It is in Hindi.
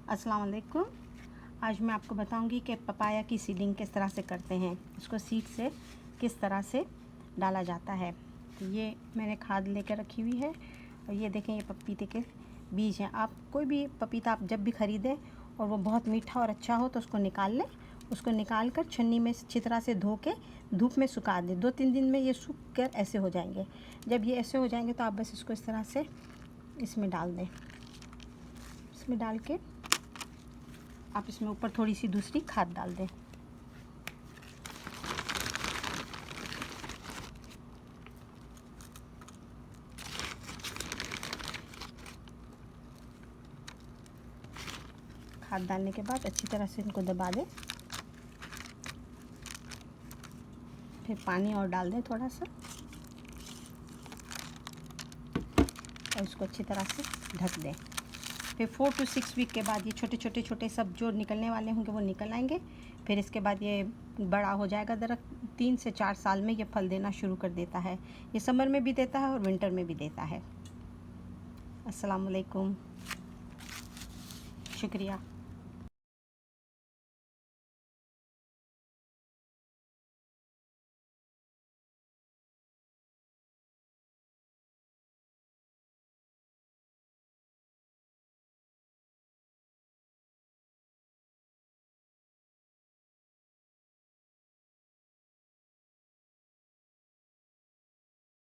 अस्सलाम वालेकुम। आज मैं आपको बताऊंगी कि पपाया की सीडिंग किस तरह से करते हैं, इसको सीड से किस तरह से डाला जाता है। तो ये मैंने खाद लेकर रखी हुई है और ये देखें, ये पपीते के बीज हैं। आप कोई भी पपीता आप जब भी ख़रीदें और वो बहुत मीठा और अच्छा हो तो उसको निकाल लें। उसको निकाल कर छन्नी में अच्छी तरह से धो के धूप में सुखा दें। 2-3 दिन में ये सूख कर ऐसे हो जाएंगे। जब ये ऐसे हो जाएंगे तो आप बस इसको इस तरह से इसमें डाल दें। इसमें डाल के आप इसमें ऊपर थोड़ी सी दूसरी खाद डाल दें। खाद डालने के बाद अच्छी तरह से इनको दबा दें। फिर पानी और डाल दें थोड़ा सा और इसको अच्छी तरह से ढक दें। फिर 4 to 6 वीक के बाद ये छोटे सब जो निकलने वाले होंगे वो निकल आएंगे। फिर इसके बाद ये बड़ा हो जाएगा दरख्त। 3 से 4 साल में ये फल देना शुरू कर देता है। ये समर में भी देता है और विंटर में भी देता है। अस्सलाम वालेकुम, शुक्रिया।